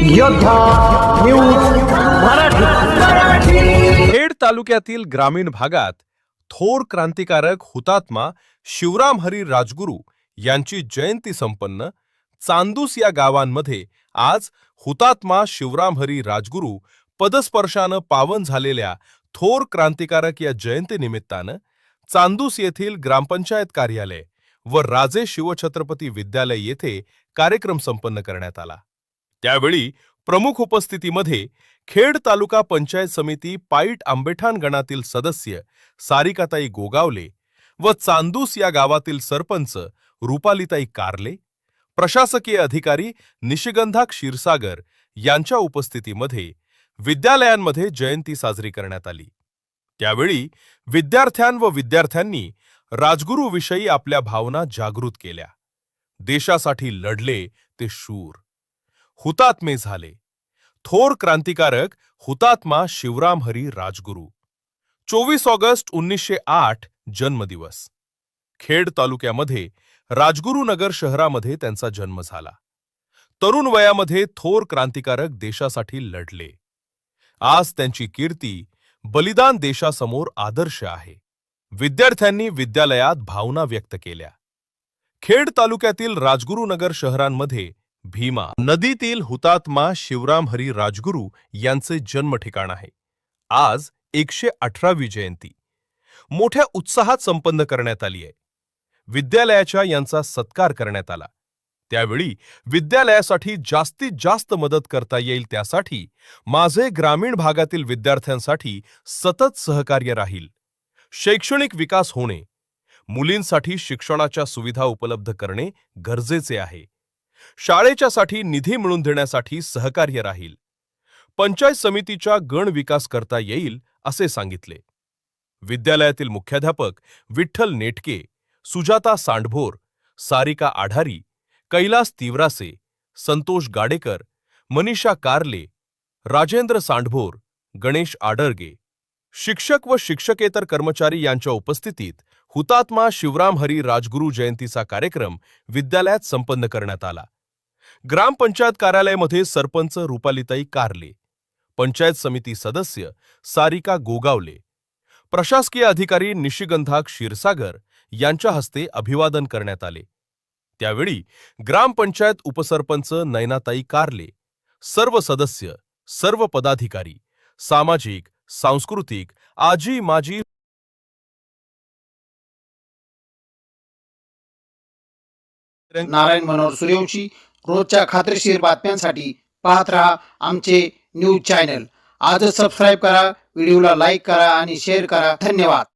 योद्धा न्यूज मराठी। खेड तालुक्यातील ग्रामीण भागात थोर क्रांतिकारक हुतात्मा शिवराम हरी राजगुरू यांची जयंती संपन्न। चांदूस या गावांमध्ये आज हुतात्मा शिवराम हरी राजगुरू पदस्पर्शानं पावन झालेल्या थोर क्रांतिकारक या जयंतीनिमित्तानं चांदूस येथील ग्रामपंचायत कार्यालय व राजे शिवछत्रपती विद्यालय येथे कार्यक्रम संपन्न करण्यात आला। त्यावेळी प्रमुख उपस्थितीमध्ये खेड तालुका पंचायत समिती पाईट आंबेठाण गणातील सदस्य सारिकाताई गोगावले व चांदूस या गावातील सरपंच रुपालीताई कारले, प्रशासकीय अधिकारी निशिगंधा क्षीरसागर यांच्या उपस्थितीमध्ये विद्यालयांमध्ये जयंती साजरी करण्यात आली। त्यावेळी विद्यार्थ्यां व विद्यार्थ्यांनी राजगुरूविषयी आपल्या भावना जागृत केल्या। देशासाठी लढले ते शूर, हुतात्मे झाले। थोर क्रांतिकारक हुतात्मा शिवराम हरी राजगुरू। 24 ऑगस्ट 1908 जन्मदिवस। खेड तालुक्यामध्ये राजगुरुनगर शहरामध्ये त्यांचा जन्म झाला। तरुण वयामध्ये थोर क्रांतिकारक देशासाठी लढले। आज त्यांची कीर्ती बलिदान देशासमोर आदर्श आहे। विद्यार्थ्यांनी विद्यालयात भावना व्यक्त केल्या। खेड तालुक्यातील राजगुरुनगर शहरांमध्ये भीमा नदीतील हुतात्मा शिवराम हरी राजगुरू यांचे जन्म ठिकाण आहे। आज 118वी जयंती मोठ्या उत्साहात संपन्न करण्यात आली आहे। विद्यालयाच्या यांचा सत्कार करण्यात आला। त्यावेळी विद्यालयासाठी जास्तीत जास्त मदत करता येईल त्यासाठी माझे ग्रामीण भागातील विद्यार्थ्यांसाठी सतत सहकार्य राहील। शैक्षणिक विकास होणे, मुलींसाठी शिक्षणाच्या सुविधा उपलब्ध करणे गरजेचे आहे। शाळेच्यासाठी निधी मिळवून देण्यासाठी सहकार्य राहील। पंचायत समितीच्या गण विकास करता येईल असे सांगितले। विद्यालयातील मुख्याध्यापक विठ्ठल नेटके, सुजाता सांडभोर, सारिका आढारी, कैलास तिवरासे, संतोष गाडेकर, मनीषा कारले, राजेंद्र सांडभोर, गणेश आडरगे, शिक्षक व शिक्षकेतर कर्मचारी यांच्या उपस्थितीत हुतात्मा शिवराम हरी राजगुरू जयंतीचा कार्यक्रम विद्यालयात संपन्न करण्यात आला। ग्रामपंचायत कार्यालयामध्ये सरपंच रुपालीताई कारले, पंचायत समिती सदस्य सारिका गोगावले, प्रशासकीय अधिकारी निशिगंधा क्षीरसागर यांच्या हस्ते अभिवादन करण्यात आले। त्यावेळी ग्रामपंचायत उपसरपंच नयनाताई कारले, सर्व सदस्य, सर्व पदाधिकारी, सामाजिक, सांस्कृतिक, आजी माजी नारायण मनोहर सूर्यवंशी रोजच्या खात्रीशीर बातम्यांसाठी पाहत रहा आमचे न्यूज चॅनल। आजच सबस्क्राइब करा, व्हिडिओला लाईक करा आणि शेअर करा। धन्यवाद।